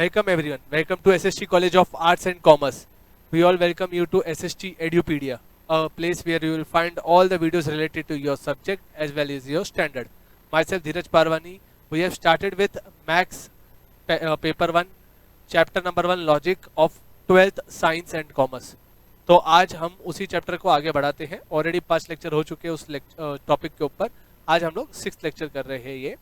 Welcome everyone. Welcome to SST College of Arts and Commerce. We all welcome you to SST Edupedia, a place where you will find all the videos related to your subject as well as your standard. Myself Dheeraj Parwani. We have started with Max paper 1, chapter number 1 logic of 12th Science and Commerce. तो आज हम उसी chapter को आगे बढ़ाते हैं. Already 5 lecture हो चुके हैं उस टॉपिक के ऊपर. आज हम लोग 6th लेक्चर कर रहे हैं. ये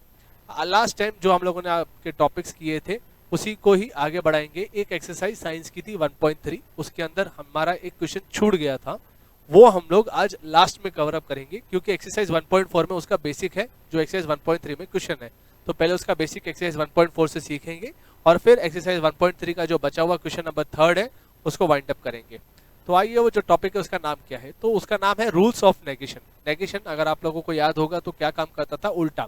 लास्ट टाइम जो हम लोगों ने आपके टॉपिक्स किए थे उसी को ही आगे बढ़ाएंगे. एक एक्सरसाइज साइंस की थी 1.3, उसके अंदर हमारा एक क्वेश्चन छूट गया था, वो हम लोग आज लास्ट में कवर अप करेंगे, क्योंकि एक्सरसाइज 1.4 में उसका बेसिक है जो एक्सरसाइज 1.3 में क्वेश्चन है. तो पहले उसका बेसिक एक्सरसाइज 1.4 से सीखेंगे और फिर एक्सरसाइज 1.3 का जो बचा हुआ क्वेश्चन नंबर 3 है उसको वाइंड अप करेंगे. तो आइए, वो जो टॉपिक है उसका नाम क्या है? तो उसका नाम है रूल्स ऑफ नेगेशन. नेगेशन अगर आप लोगों को याद होगा तो क्या काम करता था? उल्टा.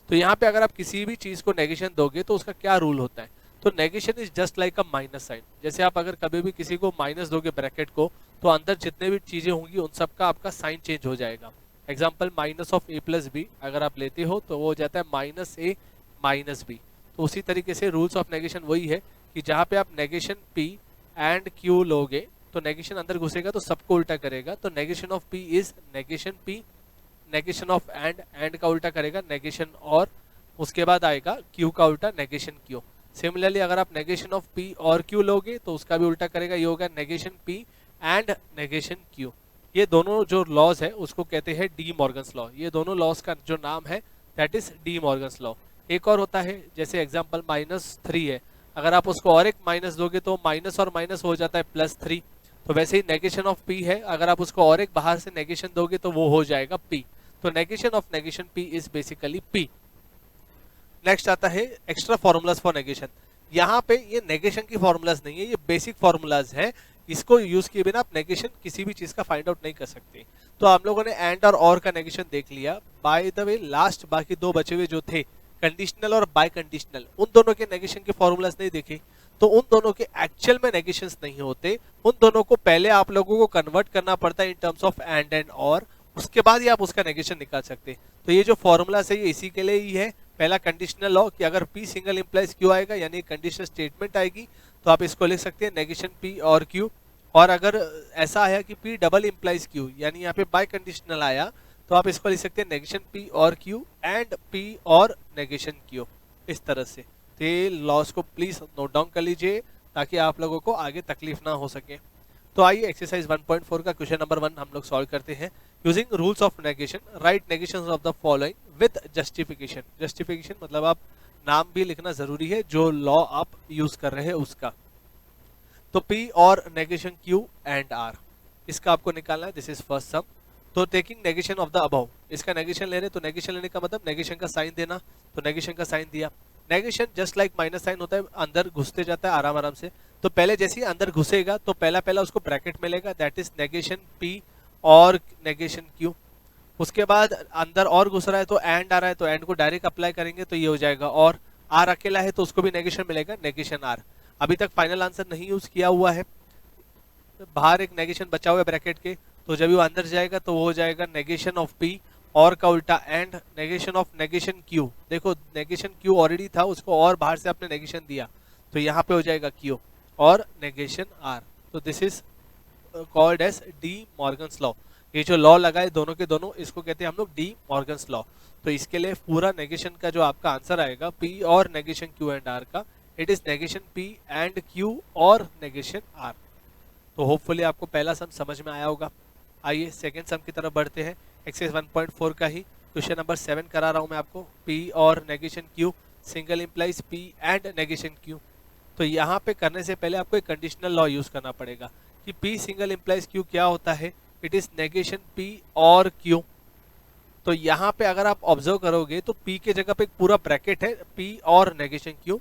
तो यहाँ पे अगर आप किसी भी चीज को नेगेशन दोगे तो उसका क्या रूल होता है? तो negation is just like a minus sign. जैसे आप अगर कभी भी किसी को माइनस दोगे ब्रैकेट को, तो अंदर जितने भी चीजें होंगी उन सब का आपका साइन चेंज हो जाएगा. Example minus of a plus b अगर आप लेते हो तो वो हो जाता है माइनस ए माइनस बी. तो उसी तरीके से रूल्स ऑफ नेगेशन वही है कि जहाँ पे आप नेगेशन पी एंड क्यू लोगे तो नेगेशन अंदर घुसेगा तो सबको उल्टा करेगा. तो negation of P is negation P, negation of and का उल्टा करेगा नेगेशन, और उसके बाद आएगा क्यू का उल्टा नेगेशन क्यू. सिमिलरली अगर आप नेगेशन ऑफ पी और क्यू लोगे तो उसका भी उल्टा करेगा, ये होगा negation P and negation Q. ये दोनों जो लॉज है उसको कहते हैं डी मॉर्गन्स लॉ. ये दोनों लॉज का जो नाम है that is D Morgan's law. एक और होता है, जैसे एग्जांपल -3 है, अगर आप उसको और एक माइनस दोगे तो माइनस और माइनस हो जाता है +3. तो वैसे ही नेगेशन ऑफ पी है, अगर आप उसको और एक बाहर से नेगेशन दोगे तो वो हो जाएगा पी. तो negation of negation P is basically P. Next आता है एक्स्ट्रा फॉर्मूलाज फॉर नेगेशन. यहाँ पे ये नेगेशन की फॉर्मूलाज नहीं है, ये बेसिक फॉर्मूलाज है. इसको यूज किए बिना आप नेगेशन किसी भी चीज का फाइंड आउट नहीं कर सकते. तो हम लोगों ने एंड और का नेगेशन देख लिया. बाय द वे लास्ट बाकी दो बचे हुए जो थे कंडीशनल और बाय कंडीशनल, उन दोनों के नेगेशन के फॉर्मूलाज नहीं देखे. तो उन दोनों के एक्चुअल में नेगेशंस नहीं होते. उन दोनों को पहले आप लोगों को कन्वर्ट करना पड़ता है इन टर्म्स ऑफ एंड और, उसके बाद ही आप उसका नेगेशन निकाल सकते हैं. तो ये जो फॉर्मूलाज है ये इसी के लिए ही है. पहला कंडीशनल लॉ कि अगर P सिंगल इंप्लाइज Q आएगा, यानी कंडीशनल स्टेटमेंट आएगी, तो आप इसको लिख सकते हैं नेगेशन P और Q. और अगर ऐसा आया कि P डबल इंप्लाइज Q, यानी यहाँ पे बाय कंडीशनल आया, तो आप इसको लिख सकते हैं नेगेशन P और Q एंड P और नेगेशन Q. इस तरह से. तो ये लॉस को प्लीज नोट डाउन कर लीजिए ताकि आप लोगों को आगे तकलीफ ना हो सके. तो आइए एक्सरसाइज 1.4 का क्वेश्चन नंबर 1 हम लोग सॉल्व करते हैं. Using rules of negation write negations of the following with justification. Justification मतलब आप नाम भी लिखना जरूरी है जो लॉ आप यूज कर रहे हैं उसका. तो P और नेगेशन Q एंड R, इसका आपको निकालना है. दिस इज फर्स्ट सम. तो taking negation of the above, इसका नेगेशन ले रहे, तो नेगेशन लेने का मतलब नेगेशन का साइन देना. तो नेगेशन का साइन दिया. Negation just like minus sign होता है, अंदर घुसते जाता है आराम आराम से. तो पहले जैसे ही अंदर घुसेगा तो पहला उसको ब्रैकेट मिलेगा, दैट इज नेगेशन P और नेगेशन Q. उसके बाद अंदर और घुस रहा है तो एंड आ रहा है, तो एंड को डायरेक्ट अप्लाई करेंगे तो ये हो जाएगा. और R अकेला है तो उसको भी नेगेशन मिलेगा, नेगेशन R. अभी तक फाइनल आंसर नहीं यूज किया हुआ है, बाहर एक नेगेशन बचा हुआ है ब्रैकेट के, तो जब वो अंदर जाएगा तो वो हो जाएगा नेगेशन ऑफ P और का उल्टा and negation of negation Q. देखो नेगेशन Q ऑलरेडी था, उसको और बाहर से आपने नेगेशन दिया, तो यहाँ पे हो जाएगा Q और नेगेशन R. तो this is called as De Morgan's law. ये जो लॉ लगाए दोनों के दोनों, इसको कहते हैं हम लोग डी मॉर्गन्स लॉ. तो इसके लिए पूरा नेगेशन का जो आपका आंसर आएगा P और नेगेशन Q एंड R का, it is negation P and Q और नेगेशन R. तो होपफुली आपको पहला सम समझ में आया होगा. आइए सेकेंड सम की तरफ बढ़ते हैं. एक्सरसाइज 1.4 का ही क्वेश्चन नंबर 7 करा रहा हूं मैं आपको. P और negation Q single implies P and negation Q. तो यहाँ पे करने से पहले आपको एक कंडीशनल लॉ यूज करना पड़ेगा कि P सिंगल इंप्लाइज Q क्या होता है. इट इज नेगेशन P और Q. तो यहाँ पे अगर आप ऑब्जर्व करोगे तो P के जगह पे एक पूरा ब्रैकेट है P और नेगेशन Q,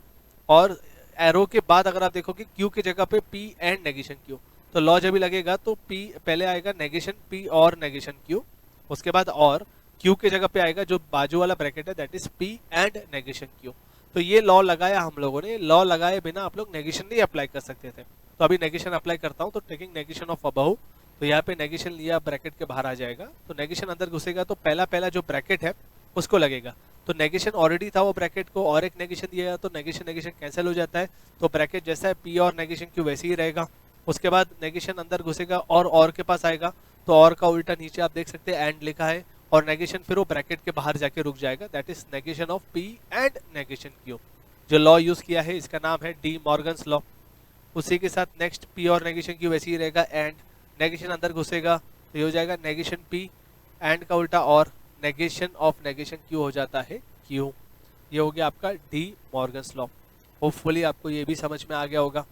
और एरो के बाद अगर आप देखोगे Q के जगह पे P एंड नेगेशन Q. तो लॉ जब भी लगेगा तो P पहले आएगा नेगेशन P और नेगेशन Q, उसके बाद और Q के जगह पे आएगा जो बाजू वाला ब्रैकेट है that is P and negation Q. तो ये लॉ लगाया हम लोगों ने. लॉ लगाए बिना आप लोग नेगेशन नहीं अप्लाई कर सकते थे. तो अभी नेगेशन अप्लाई करता हूं. तो टेकिंग नेगेशन ऑफ अबव, तो यहाँ पे नेगेशन लिया, ब्रैकेट के बाहर आ जाएगा. तो नेगेशन अंदर घुसेगा तो पहला जो ब्रैकेट है उसको लगेगा. तो नेगेशन ऑलरेडी था वो ब्रैकेट को, और एक नेगेशन दिया गया तो नेगेशन नेगेशन कैंसिल हो जाता है, तो ब्रैकेट जैसा है पी और नेगेशन क्यू वैसे ही रहेगा। उसके बाद नेगेशन अंदर घुसेगा और के पास आएगा, तो और का उल्टा नीचे आप देख सकते हैं एंड लिखा है, और नेगेशन फिर वो ब्रैकेट के बाहर जाके रुक जाएगा, that is negation of P and negation Q. जो लॉ यूज किया है इसका नाम है डी मॉर्गन्स लॉ। उसी के साथ नेक्स्ट पी और नेगेशन क्यू वैसे ही रहेगा, एंड नेगेशन अंदर घुसेगा तो ये हो जाएगा नेगेशन पी, एंड का उल्टा और नेगेशन ऑफ नेगेशन क्यू हो जाता है क्यू। ये हो गया आपका डी मॉर्गन्स लॉ। होपफुली आपको ये भी समझ में आ गया होगा।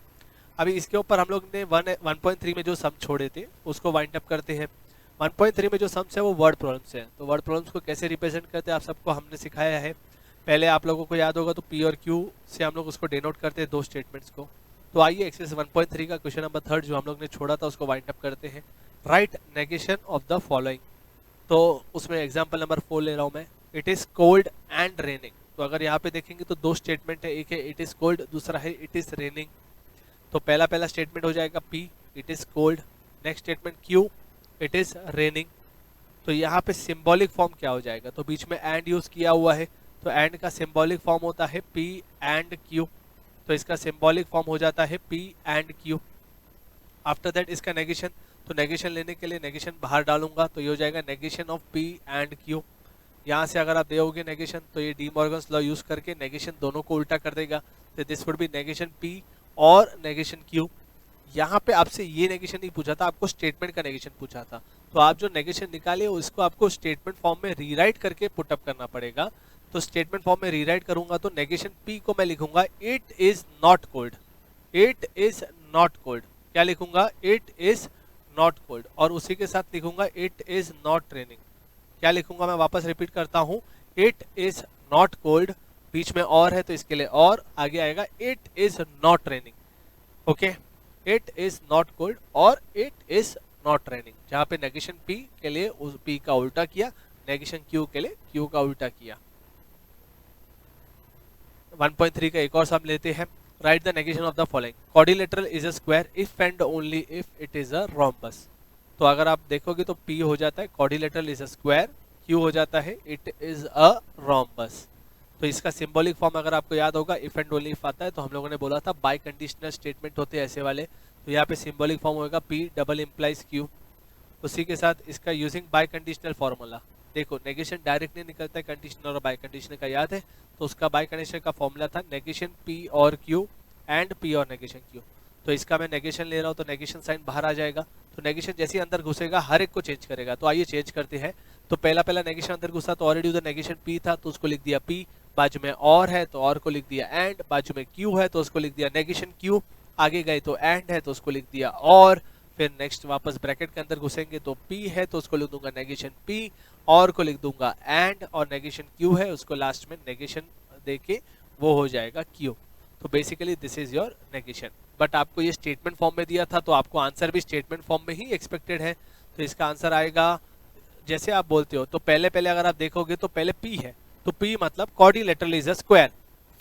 अभी इसके ऊपर हम लोग ने 1.3 में जो सम छोड़े थे उसको वाइंड अप करते हैं। 1.3 में जो सम्स है वो वर्ड प्रॉब्लम्स है, तो वर्ड प्रॉब्लम्स को कैसे रिप्रेजेंट करते हैं आप सबको हमने सिखाया है। पहले आप लोगों को याद होगा तो पी और क्यू से हम लोग उसको डिनोट करते हैं दो स्टेटमेंट्स को। तो आइए एक्सरसाइज 1.3 का क्वेश्चन नंबर 3 जो हम लोग ने छोड़ा था उसको वाइंड अप करते हैं। Right negation of the following. तो उसमें एग्जाम्पल नंबर 4 ले रहा हूँ मैं। It is cold and raining. तो अगर यहाँ पे देखेंगे तो दो स्टेटमेंट है, एक है इट इज कोल्ड, दूसरा है इट इज रेनिंग। तो पहला स्टेटमेंट हो जाएगा P, it is cold. Next statement Q, it is raining. तो यहाँ पे सिंबॉलिक फॉर्म क्या हो जाएगा, तो बीच में एंड यूज किया हुआ है, तो एंड का सिंबॉलिक फॉर्म होता है पी एंड क्यू। तो इसका सिंबॉलिक फॉर्म हो जाता है P and Q. After that इसका नेगेशन, तो नेगेशन लेने के लिए नेगेशन बाहर डालूंगा तो ये हो जाएगा negation of P and Q. यहाँ से अगर आप दोगे नेगेशन तो ये डी मॉर्गन्स लॉ यूज करके नेगेशन दोनों को उल्टा कर देगा, तो this would be negation P और नेगेशन क्यू। यहाँ पे आपसे ये नेगेशन नहीं पूछा था, आपको स्टेटमेंट का नेगेशन पूछा था, तो आप जो नेगेशन निकाले उसको आपको स्टेटमेंट फॉर्म में रीराइट करके पुटअप करना पड़ेगा। तो स्टेटमेंट फॉर्म में रीराइट करूंगा तो नेगेशन पी को मैं लिखूंगा it is not cold. It is not cold क्या लिखूंगा, इट इज नॉट कोल्ड। और उसी के साथ लिखूंगा इट इज नॉट रेनिंग। क्या लिखूंगा, मैं वापस रिपीट करता हूं, इट इज नॉट कोल्ड, बीच में और है तो इसके लिए और, आगे आएगा it is not raining. Okay, it is not cold और इट इज नॉट रेनिंग, जहां पे नेगेशन पी के लिए उस पी का उल्टा किया, नेगेशन क्यू के लिए क्यू का उल्टा किया। 1.3 का एक और सम लेते हैं। Right the negation of the following. Quadrilateral is a square if and only if it is a rhombus. तो अगर आप देखोगे तो P हो जाता है quadrilateral is a square, Q हो जाता है इट इज अ रोम्बस। तो इसका सिंबॉलिक फॉर्म अगर आपको याद होगा इफ एंड ओनली इफ आता है, तो हम लोगों ने बोला था बाय कंडीशनल स्टेटमेंट होते हैं ऐसे वाले, तो यहाँ पे सिंबॉलिक फॉर्म होगा P डबल इम्प्लाइज Q। उसी के साथ इसका यूजिंग बाय कंडीशनल फॉर्मूला, देखो नेगेशन डायरेक्ट नहीं निकलता है कंडीशनल और बाय कंडीशनल का, याद है, तो उसका बाय कंडीशनल का फॉर्मूला था नेगेशन P और Q एंड P और नेगेशन Q। तो इसका मैं नेगेशन ले रहा हूँ तो नेगेशन साइन बाहर आ जाएगा, तो नेगेशन जैसे अंदर घुसेगा हर एक को चेंज करेगा। तो आइए चेंज करते हैं। तो पहला नेगेशन अंदर घुसा तो ऑलरेडी उधर नेगेशन P था तो उसको लिख दिया P, बाजू में और है तो और को लिख दिया एंड, बाजू में Q है तो उसको लिख दिया नेगेशन Q, आगे गए तो एंड है तो उसको लिख दिया और, फिर नेक्स्ट वापस ब्रैकेट के अंदर घुसेंगे तो P है तो उसको लिख दूंगा नेगेशन P, और को लिख दूंगा एंड, और नेगेशन Q है उसको लास्ट में नेगेशन देके वो हो जाएगा Q। तो basically this is your negation. But आपको ये स्टेटमेंट फॉर्म में दिया था तो आपको आंसर भी स्टेटमेंट फॉर्म में ही एक्सपेक्टेड है। तो इसका आंसर आएगा जैसे आप बोलते हो, तो पहले अगर आप देखोगे तो पहले P है, तो P मतलब क्वाड्रिलेटरल इज अ स्क्वायर।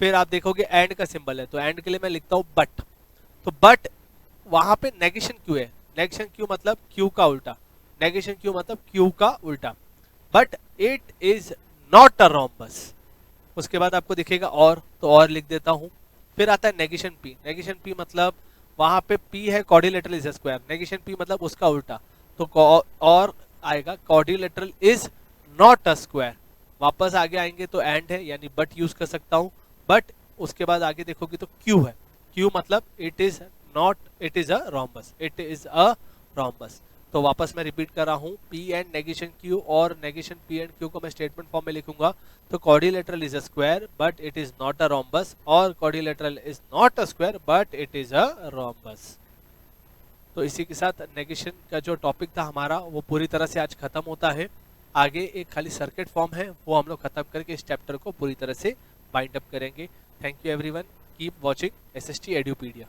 फिर आप देखोगे एंड का सिंबल है, तो एंड के लिए मैं लिखता हूँ बट। तो बट वहां पे नेगेशन क्यू है, नेगेशन क्यू मतलब क्यू का उल्टा, नेगेशन क्यू मतलब क्यू का उल्टा, but it is not a rhombus. उसके बाद आपको दिखेगा और, तो और लिख देता हूं। फिर आता है नेगेशन पी, नेगेशन पी मतलब वहां पे P है quadrilateral is a square, negation P मतलब उसका उल्टा, तो और आएगा quadrilateral is not a square. वापस आगे आएंगे तो एंड है यानी बट यूज कर सकता हूं, बट उसके बाद आगे देखोगे तो Q है, Q मतलब it is not, it is a rhombus, it is a rhombus. तो वापस मैं रिपीट कर रहा हूं, P एंड नेगेशन Q और नेगेशन P एंड Q को मैं स्टेटमेंट फॉर्म में लिखूंगा। तो quadrilateral is a square but it is not a rhombus, और quadrilateral is not a square but it is a rhombus. तो इसी के साथ नेगेशन का जो टॉपिक था हमारा वो पूरी तरह से आज खत्म होता है। आगे एक खाली सर्किट फॉर्म है वो हम लोग खत्म करके इस चैप्टर को पूरी तरह से बाइंड अप करेंगे। Thank you everyone, keep watching SST एडुपीडिया।